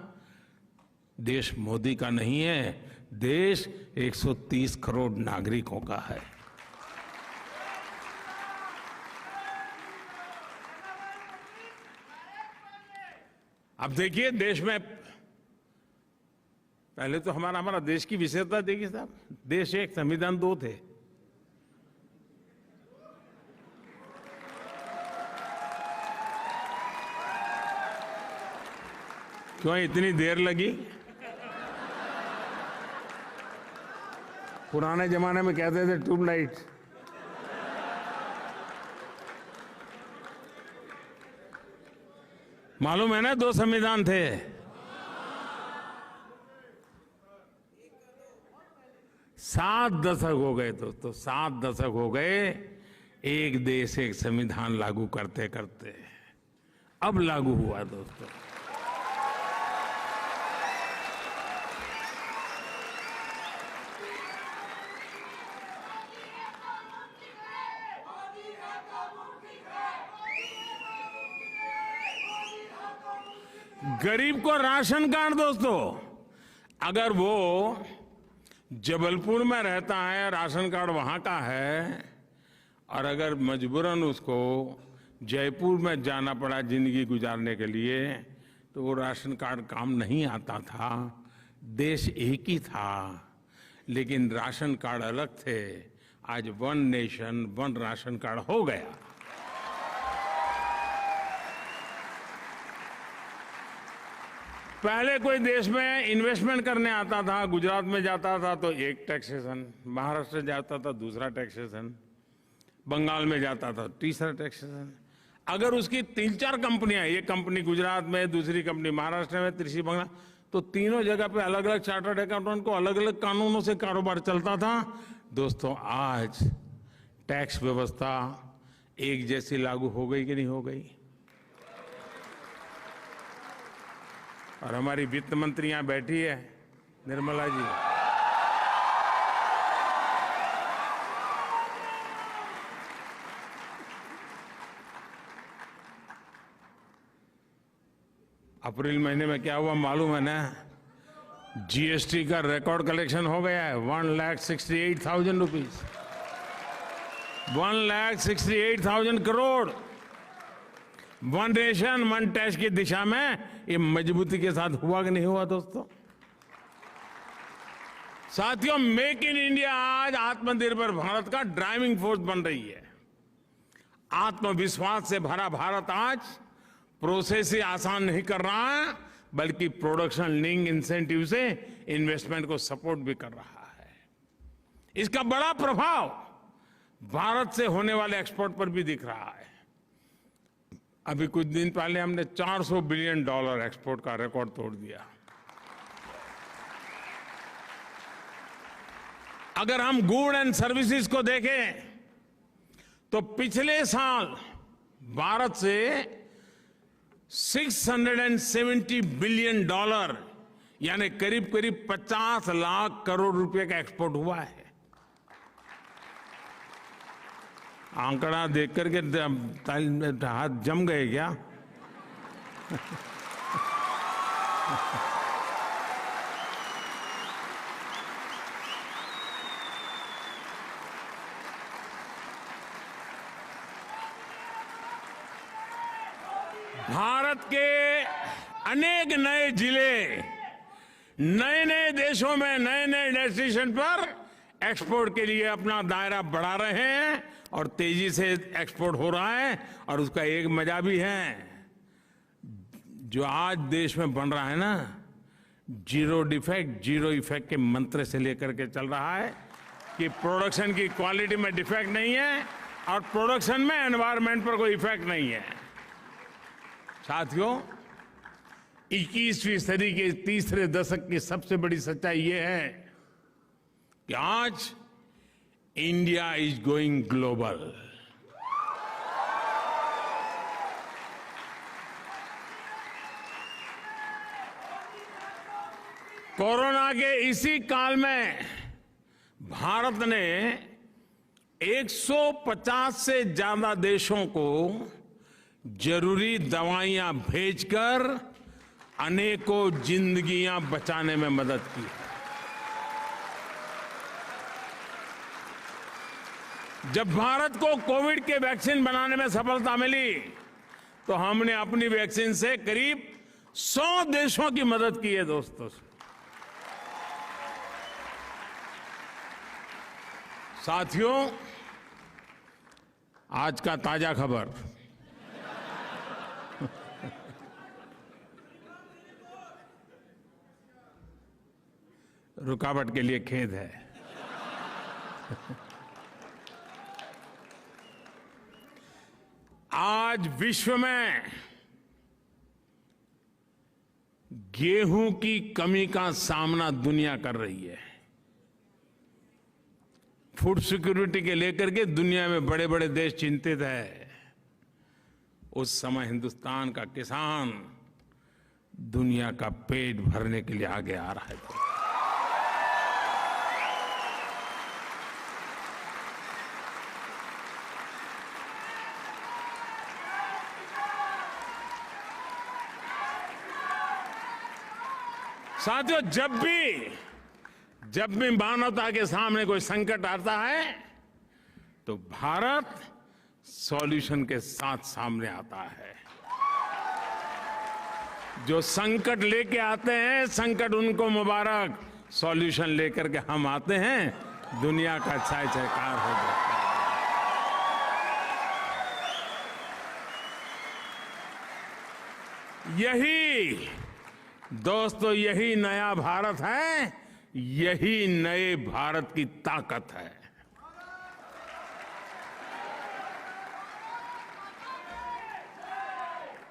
B: देश मोदी का नहीं है, देश 130 करोड़ नागरिकों का है। अब देखिए देश में पहले तो हमारा देश की विशेषता देखिए साहब, देश एक संविधान 2 थे। क्यों इतनी देर लगी? पुराने जमाने में कहते थे ट्यूबलाइट। मालूम है ना 2 संविधान थे। सात दशक हो गए दोस्तों, 7 दशक हो गए एक देश एक संविधान लागू करते करते। अब लागू हुआ दोस्तों। गरीब को राशन कार्ड दोस्तों, अगर वो जबलपुर में रहता है, राशन कार्ड वहां का है, और अगर मजबूरन उसको जयपुर में जाना पड़ा जिंदगी गुजारने के लिए, तो वो राशन कार्ड काम नहीं आता था। देश एक ही था, लेकिन राशन कार्ड अलग थे। आज 1 नेशन 1 राशन कार्ड हो गया। पहले कोई देश में इन्वेस्टमेंट करने आता था, गुजरात में जाता था तो एक टैक्सेशन, महाराष्ट्र जाता था दूसरा टैक्सेशन, बंगाल में जाता था तीसरा टैक्सेशन। अगर उसकी 3-4 कंपनियां, एक कंपनी गुजरात में, दूसरी कंपनी महाराष्ट्र में, तीसरी बंगाल, तो तीनों जगह पे अलग अलग चार्टर्ड अकाउंटेंट को अलग अलग कानूनों से कारोबार चलता था। दोस्तों आज टैक्स व्यवस्था एक जैसी लागू हो गई कि नहीं हो गई? और हमारी वित्त मंत्री यहां बैठी है, निर्मला जी। अप्रैल महीने में क्या हुआ मालूम है ना? जीएसटी का रिकॉर्ड कलेक्शन हो गया है 1,68,000 रुपीज, 1,68,000 करोड़। 1 नेशन 1 टैक्स की दिशा में ये मजबूती के साथ हुआ कि नहीं हुआ दोस्तों? साथियों, मेक इन इंडिया आज आत्मनिर्भर भारत का ड्राइविंग फोर्स बन रही है। आत्मविश्वास से भरा भारत आज प्रोसेस ही आसान नहीं कर रहा है, बल्कि प्रोडक्शन लिंक इंसेंटिव से इन्वेस्टमेंट को सपोर्ट भी कर रहा है। इसका बड़ा प्रभाव भारत से होने वाले एक्सपोर्ट पर भी दिख रहा है। अभी कुछ दिन पहले हमने $400 बिलियन एक्सपोर्ट का रिकॉर्ड तोड़ दिया। अगर हम गुड एंड सर्विसेज को देखें तो पिछले साल भारत से $670 बिलियन यानी करीब करीब 50 लाख करोड़ रुपए का एक्सपोर्ट हुआ है। आंकड़ा देख करके हाथ जम गए क्या? भारत के अनेक नए जिले नए नए देशों में नए नए डेस्टिनेशन पर एक्सपोर्ट के लिए अपना दायरा बढ़ा रहे हैं और तेजी से एक्सपोर्ट हो रहा है। और उसका एक मजा भी है, जो आज देश में बन रहा है ना, जीरो डिफेक्ट जीरो इफेक्ट के मंत्र से लेकर के चल रहा है कि प्रोडक्शन की क्वालिटी में डिफेक्ट नहीं है और प्रोडक्शन में एनवायरनमेंट पर कोई इफेक्ट नहीं है। साथियों, 21वीं सदी के तीसरे दशक की सबसे बड़ी सच्चाई ये है कि आज India is going global. Corona के इसी काल में भारत ने 150 से ज्यादा देशों को जरूरी दवाइयां भेजकर अनेकों जिंदगियां बचाने में मदद की। जब भारत को कोविड के वैक्सीन बनाने में सफलता मिली तो हमने अपनी वैक्सीन से करीब 100 देशों की मदद की है। दोस्तों, साथियों, आज का ताजा खबर रुकावट के लिए खेद है। आज विश्व में गेहूं की कमी का सामना दुनिया कर रही है। फूड सिक्योरिटी के लेकर के दुनिया में बड़े बड़े देश चिंतित है। उस समय हिंदुस्तान का किसान दुनिया का पेट भरने के लिए आगे आ रहा है। साथियों, जब भी मानवता के सामने कोई संकट आता है तो भारत सॉल्यूशन के साथ सामने आता है। जो संकट लेके आते हैं, संकट उनको मुबारक, सॉल्यूशन लेकर के हम आते हैं, दुनिया का चाय चयकार हो जाता है। यही दोस्तों, यही नया भारत है, यही नए भारत की ताकत है।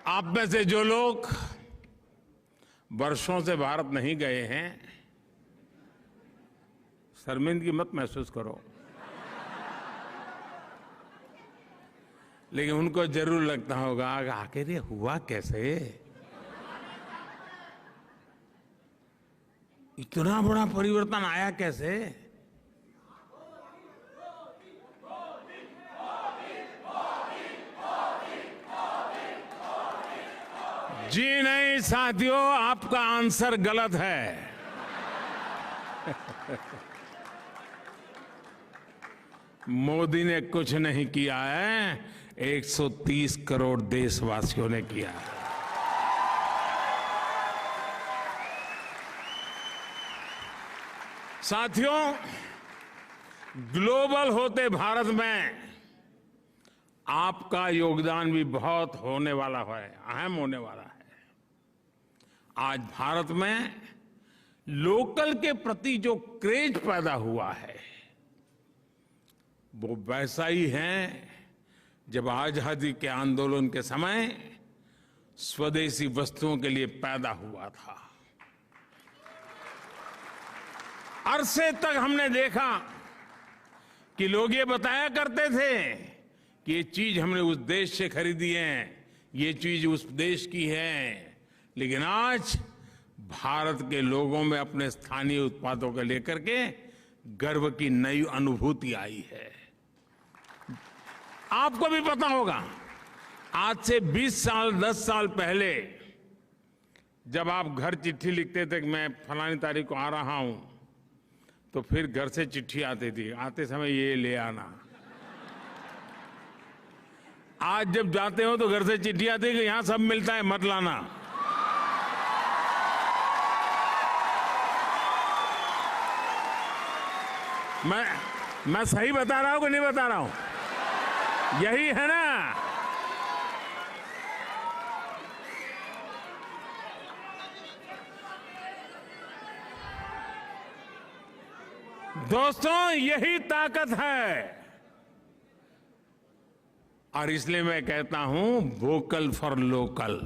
B: आप में से जो लोग वर्षों से भारत नहीं गए हैं, शर्मिंदगी मत महसूस करो, लेकिन उनको जरूर लगता होगा आखिर ये हुआ कैसे, इतना बड़ा परिवर्तन आया कैसे। जी नहीं साथियों, आपका आंसर गलत है। मोदी ने कुछ नहीं किया है, 130 करोड़ देशवासियों ने किया है। साथियों, ग्लोबल होते भारत में आपका योगदान भी बहुत होने वाला है, अहम होने वाला है। आज भारत में लोकल के प्रति जो क्रेज पैदा हुआ है वो वैसा ही है जब आजादी के आंदोलन के समय स्वदेशी वस्तुओं के लिए पैदा हुआ था। अरसे तक हमने देखा कि लोग ये बताया करते थे कि ये चीज हमने उस देश से खरीदी है, ये चीज उस देश की है, लेकिन आज भारत के लोगों में अपने स्थानीय उत्पादों को लेकर के गर्व की नई अनुभूति आई है। आपको भी पता होगा, आज से 20 साल 10 साल पहले जब आप घर चिट्ठी लिखते थे कि मैं फलानी तारीख को आ रहा हूं, तो फिर घर से चिट्ठी आती थी, आते समय ये ले आना। आज जब जाते हो तो घर से चिट्ठी आती है कि यहां सब मिलता है, मत लाना। मैं सही बता रहा हूं कि नहीं बता रहा हूं? यही है ना। दोस्तों, यही ताकत है, और इसलिए मैं कहता हूं वोकल फॉर लोकल।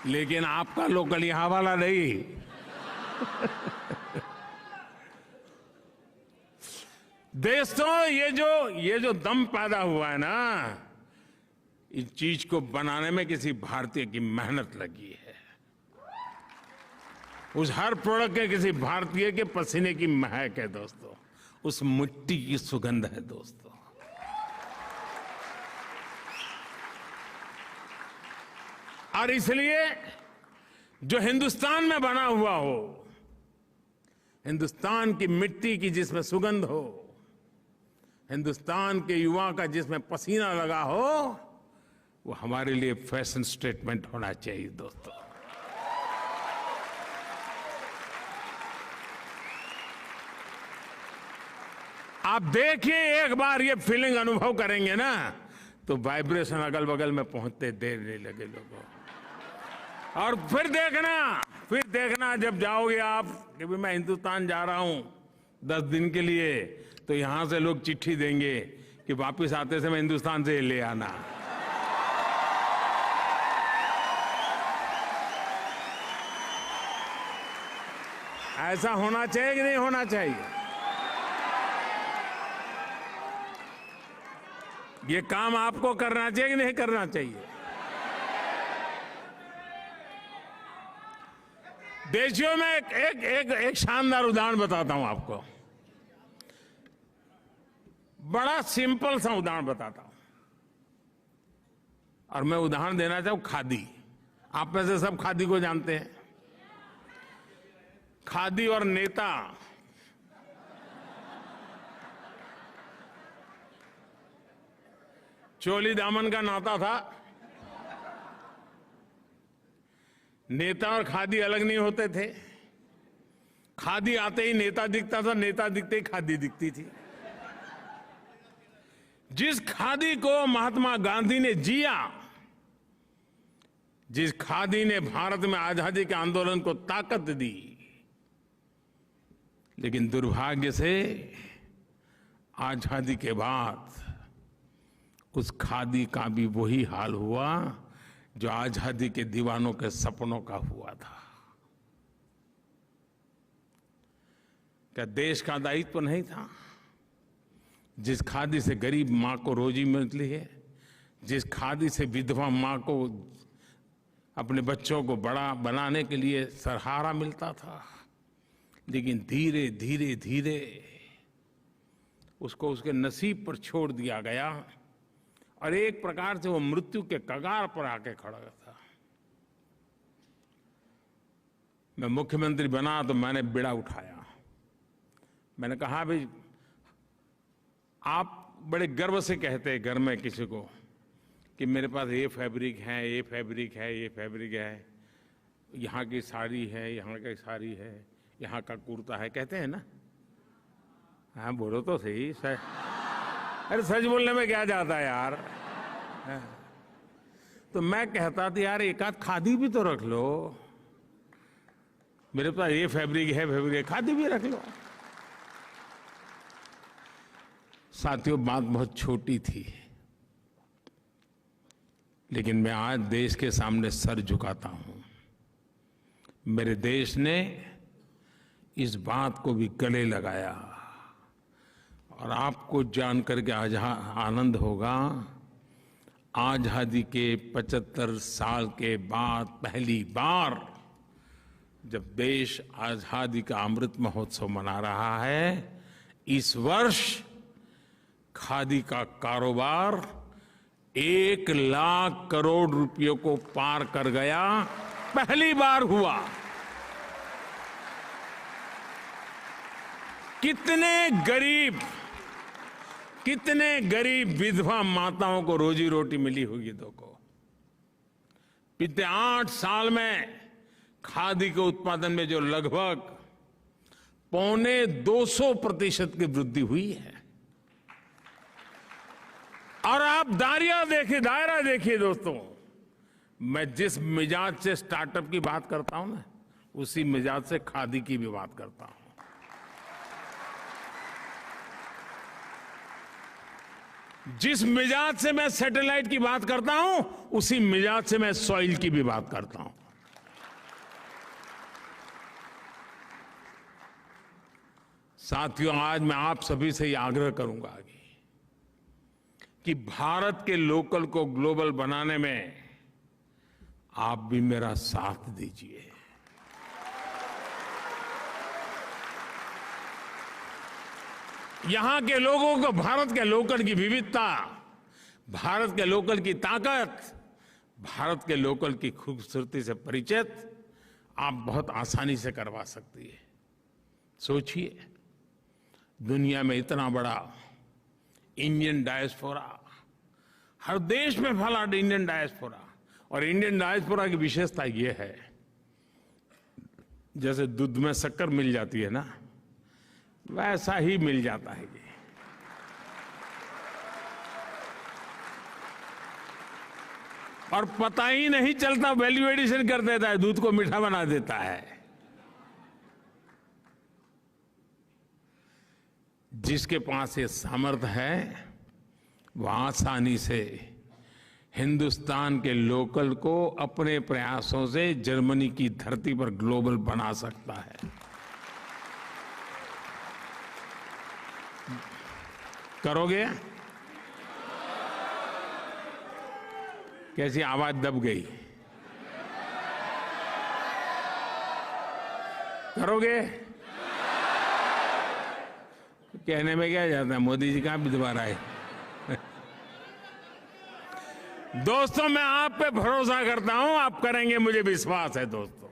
B: लेकिन आपका लोकल यहां वाला नहीं। दोस्तों, ये जो दम पैदा हुआ है ना, इस चीज को बनाने में किसी भारतीय की मेहनत लगी है। उस हर प्रोडक्ट के किसी भारतीय के पसीने की महक है दोस्तों, उस मिट्टी की सुगंध है दोस्तों। और इसलिए जो हिंदुस्तान में बना हुआ हो, हिंदुस्तान की मिट्टी की जिसमें सुगंध हो, हिंदुस्तान के युवा का जिसमें पसीना लगा हो, वो हमारे लिए फैशन स्टेटमेंट होना चाहिए दोस्तों। आप देखिए, एक बार ये फीलिंग अनुभव करेंगे ना, तो वाइब्रेशन अगल बगल में पहुंचते देर नहीं लगे लोगों। और फिर देखना, फिर देखना जब जाओगे आप कि भी मैं हिंदुस्तान जा रहा हूं 10 दिन के लिए, तो यहां से लोग चिट्ठी देंगे कि वापस आते समय हिंदुस्तान से ले आना। ऐसा होना चाहिए कि नहीं होना चाहिए? ये काम आपको करना चाहिए कि नहीं करना चाहिए? देशियों में एक शानदार उदाहरण बताता हूं आपको। बड़ा सिंपल सा उदाहरण बताता हूं, और मैं उदाहरण देना चाहूं खादी। आप में से सब खादी को जानते हैं। खादी और नेता चोली दामन का नाता था। नेता और खादी अलग नहीं होते थे। खादी आते ही नेता दिखता था, नेता दिखते ही खादी दिखती थी। जिस खादी को महात्मा गांधी ने जिया, जिस खादी ने भारत में आजादी के आंदोलन को ताकत दी, लेकिन दुर्भाग्य से आजादी के बाद उस खादी का भी वही हाल हुआ जो आजादी के दीवानों के सपनों का हुआ था। क्या देश का दायित्व नहीं था? जिस खादी से गरीब मां को रोजी मिलती है, जिस खादी से विधवा मां को अपने बच्चों को बड़ा बनाने के लिए सहारा मिलता था, लेकिन धीरे धीरे धीरे उसको उसके नसीब पर छोड़ दिया गया और एक प्रकार से वो मृत्यु के कगार पर आके खड़ा था। मैं मुख्यमंत्री बना तो मैंने बीड़ा उठाया। मैंने कहा भाई, आप बड़े गर्व से कहते हैं घर में किसी को कि मेरे पास ये फैब्रिक है, ये फैब्रिक है, ये फैब्रिक है, यहाँ की साड़ी है, यहाँ की साड़ी है, यहाँ का कुर्ता है, कहते हैं ना? हाँ बोलो तो सही। अरे सच बोलने में क्या जाता है यार। तो मैं कहता था यार एक आध खादी भी तो रख लो। मेरे पास ये फैब्रिक है, खादी भी रख लो। साथियों, बात बहुत छोटी थी, लेकिन मैं आज देश के सामने सर झुकाता हूं। मेरे देश ने इस बात को भी गले लगाया, और आपको जानकर के आज आनंद होगा, आजादी के 75 साल के बाद पहली बार जब देश आजादी का अमृत महोत्सव मना रहा है, इस वर्ष खादी का कारोबार 1 लाख करोड़ रुपयों को पार कर गया। पहली बार हुआ। कितने गरीब विधवा माताओं को रोजी रोटी मिली होगी। को पिछले 8 साल में खादी के उत्पादन में जो लगभग 250% की वृद्धि हुई है। और आप दायरा देखिए दोस्तों, मैं जिस मिजाज से स्टार्टअप की बात करता हूं ना, उसी मिजाज से खादी की भी बात करता हूं। जिस मिजाज से मैं सैटेलाइट की बात करता हूं, उसी मिजाज से मैं सॉइल की भी बात करता हूं। साथियों, आज मैं आप सभी से ये आग्रह करूंगा कि भारत के लोकल को ग्लोबल बनाने में आप भी मेरा साथ दीजिए। यहां के लोगों को भारत के लोकल की विविधता, भारत के लोकल की ताकत, भारत के लोकल की खूबसूरती से परिचित आप बहुत आसानी से करवा सकती है। सोचिए, दुनिया में इतना बड़ा इंडियन डायस्पोरा, हर देश में फैला इंडियन डायस्पोरा, और इंडियन डायस्पोरा की विशेषता यह है, जैसे दूध में शक्कर मिल जाती है ना, वैसा ही मिल जाता है ये। और पता ही नहीं चलता, वैल्यू एडिशन कर देता है, दूध को मीठा बना देता है। जिसके पास ये सामर्थ्य है वो आसानी से हिंदुस्तान के लोकल को अपने प्रयासों से जर्मनी की धरती पर ग्लोबल बना सकता है। करोगे? कैसी आवाज दब गई? करोगे? कहने में क्या जाता है, मोदी जी कहां भी दोबारा आए। दोस्तों, मैं आप पे भरोसा करता हूं, आप करेंगे, मुझे विश्वास है। दोस्तों,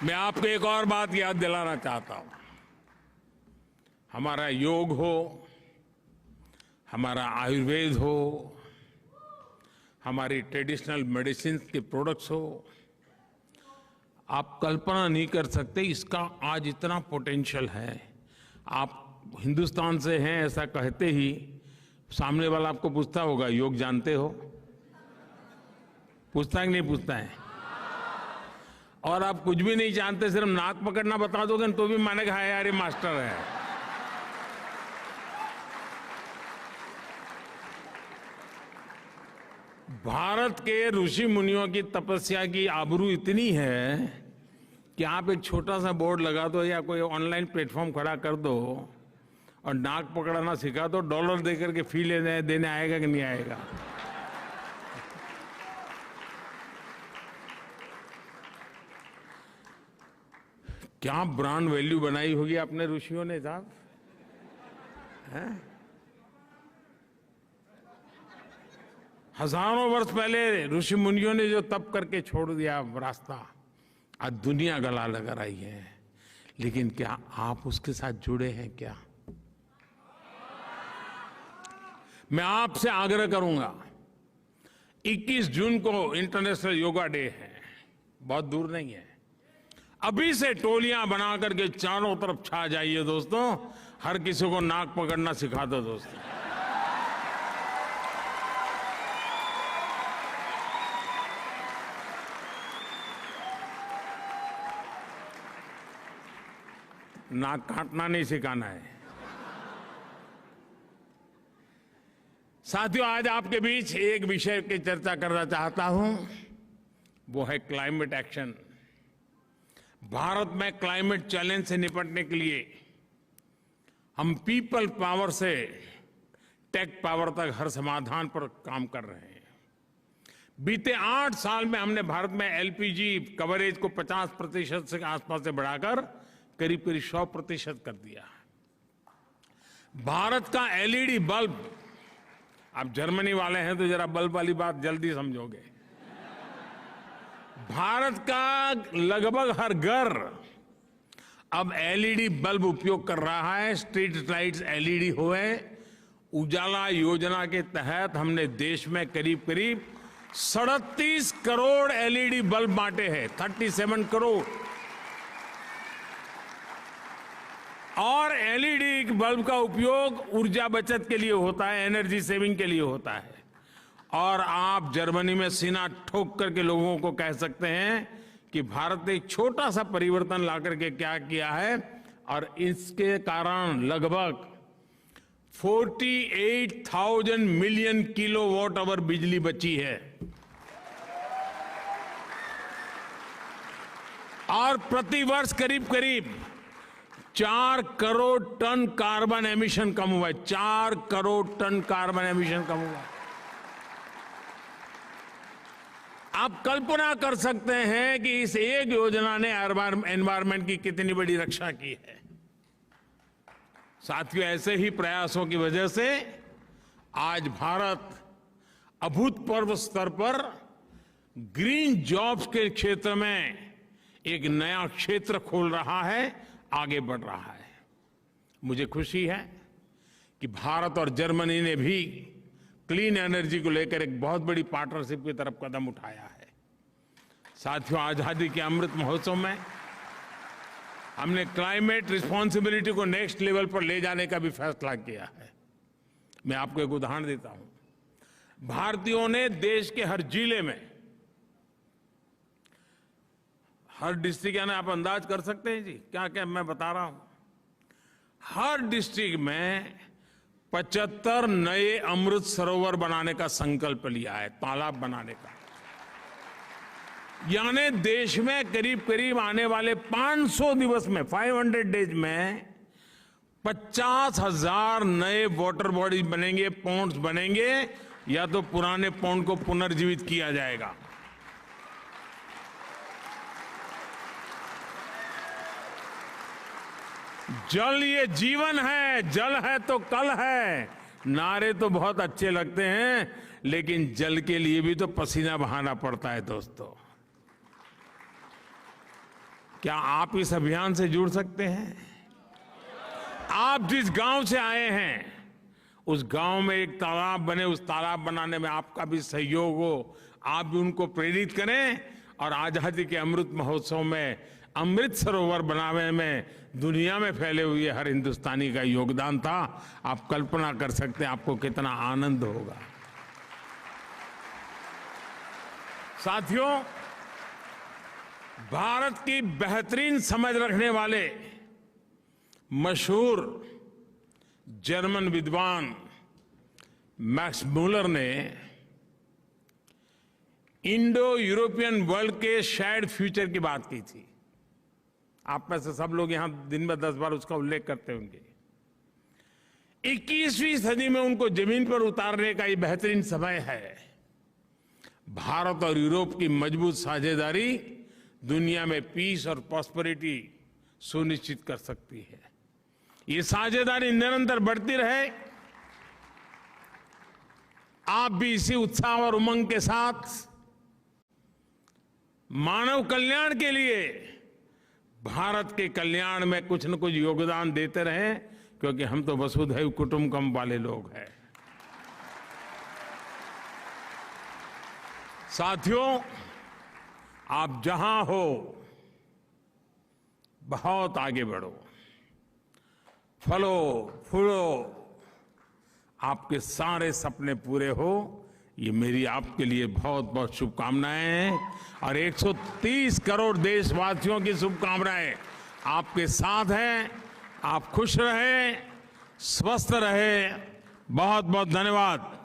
B: मैं आपको एक और बात याद दिलाना चाहता हूं। हमारा योग हो, हमारा आयुर्वेद हो, हमारी ट्रेडिशनल मेडिसिन के प्रोडक्ट्स हो, आप कल्पना नहीं कर सकते इसका आज इतना पोटेंशियल है। आप हिंदुस्तान से हैं ऐसा कहते ही सामने वाला आपको पूछता होगा, योग जानते हो? पूछता है कि नहीं पूछता है? और आप कुछ भी नहीं जानते, सिर्फ नाक पकड़ना बता दोगे तो भी मानेगा हाँ यार ये मास्टर है। भारत के ऋषि मुनियों की तपस्या की आबरू इतनी है कि आप एक छोटा सा बोर्ड लगा दो या कोई ऑनलाइन प्लेटफॉर्म खड़ा कर दो और नाक पकड़ना सिखा दो, डॉलर देकर के फी देने आएगा कि नहीं आएगा? क्या ब्रांड वैल्यू बनाई होगी अपने ऋषियों ने साहब, हैं? हजारों वर्ष पहले ऋषि मुनियों ने जो तप करके छोड़ दिया रास्ता, आज दुनिया गला लगा रही है। लेकिन क्या आप उसके साथ जुड़े हैं क्या? मैं आपसे आग्रह करूंगा, 21 जून को इंटरनेशनल योगा डे है, बहुत दूर नहीं है। अभी से टोलियां बना करके चारों तरफ छा जाइए दोस्तों, हर किसी को नाक पकड़ना सिखा दो दोस्तों। नाक काटना नहीं सिखाना है। साथियों, आज आपके बीच एक विषय की चर्चा करना चाहता हूं, वो है क्लाइमेट एक्शन। भारत में क्लाइमेट चैलेंज से निपटने के लिए हम पीपल पावर से टेक पावर तक हर समाधान पर काम कर रहे हैं। बीते 8 साल में हमने भारत में एलपीजी कवरेज को 50% से आसपास से बढ़ाकर करीब 100% कर दिया। भारत का एलईडी बल्ब, आप जर्मनी वाले हैं तो जरा बल्ब वाली बात जल्दी समझोगे। भारत का लगभग हर घर अब एलईडी बल्ब उपयोग कर रहा है। स्ट्रीट लाइट्स एलईडी हुए। उजाला योजना के तहत हमने देश में करीब 37 करोड़ एलईडी बल्ब बांटे हैं, 37 करोड़। और एलईडी बल्ब का उपयोग ऊर्जा बचत के लिए होता है, एनर्जी सेविंग के लिए होता है। और आप जर्मनी में सीना ठोक करके लोगों को कह सकते हैं कि भारत ने एक छोटा सा परिवर्तन ला करके क्या किया है, और इसके कारण लगभग 48,000 मिलियन किलोवाट आवर बिजली बची है। और प्रतिवर्ष करीब 4 करोड़ टन कार्बन एमिशन कम हुआ है। 4 करोड़ टन कार्बन एमिशन कम हुआ है। आप कल्पना कर सकते हैं कि इस एक योजना ने एनवायरमेंट की कितनी बड़ी रक्षा की है। साथियों, ऐसे ही प्रयासों की वजह से आज भारत अभूतपूर्व स्तर पर ग्रीन जॉब्स के क्षेत्र में एक नया क्षेत्र खोल रहा है, आगे बढ़ रहा है। मुझे खुशी है कि भारत और जर्मनी ने भी क्लीन एनर्जी को लेकर एक बहुत बड़ी पार्टनरशिप की तरफ कदम उठाया है। साथियों, आजादी के अमृत महोत्सव में हमने क्लाइमेट रिस्पॉन्सिबिलिटी को नेक्स्ट लेवल पर ले जाने का भी फैसला किया है। मैं आपको एक उदाहरण देता हूं। भारतीयों ने देश के हर जिले में, हर डिस्ट्रिक्ट, यानी आप अंदाज कर सकते हैं जी क्या क्या मैं बता रहा हूं, हर डिस्ट्रिक्ट में 75 नए अमृत सरोवर बनाने का संकल्प लिया है, तालाब बनाने का। यानी देश में करीब करीब आने वाले 500 दिवस में, 500 डेज में 50,000 नए वाटर बॉडीज बनेंगे, पॉन्ड्स बनेंगे, या तो पुराने पॉन्ड को पुनर्जीवित किया जाएगा। जल ये जीवन है, जल है तो कल है। नारे तो बहुत अच्छे लगते हैं, लेकिन जल के लिए भी तो पसीना बहाना पड़ता है दोस्तों। क्या आप इस अभियान से जुड़ सकते हैं? आप जिस गांव से आए हैं, उस गांव में एक तालाब बने, उस तालाब बनाने में आपका भी सहयोग हो, आप भी उनको प्रेरित करें, और आजादी के अमृत महोत्सव में अमृत सरोवर बनाने में दुनिया में फैले हुए हर हिंदुस्तानी का योगदान था। आप कल्पना कर सकते हैं आपको कितना आनंद होगा। साथियों, भारत की बेहतरीन समझ रखने वाले मशहूर जर्मन विद्वान मैक्स मूलर ने इंडो यूरोपियन वर्ल्ड के शेयर्ड फ्यूचर की बात की थी। आप में से सब लोग यहां दिन में 10 बार उसका उल्लेख करते होंगे। 21वीं सदी में उनको जमीन पर उतारने का ये बेहतरीन समय है। भारत और यूरोप की मजबूत साझेदारी दुनिया में पीस और प्रॉस्पेरिटी सुनिश्चित कर सकती है। ये साझेदारी निरंतर बढ़ती रहे। आप भी इसी उत्साह और उमंग के साथ मानव कल्याण के लिए, भारत के कल्याण में कुछ न कुछ योगदान देते रहें, क्योंकि हम तो वसुधैव कुटुंबकम वाले लोग हैं। साथियों, आप जहां हो बहुत आगे बढ़ो, फलो फूलो, आपके सारे सपने पूरे हो, ये मेरी आपके लिए बहुत बहुत शुभकामनाएं हैं। और 130 करोड़ देशवासियों की शुभकामनाएं आपके साथ हैं। आप खुश रहें, स्वस्थ रहें। बहुत बहुत धन्यवाद।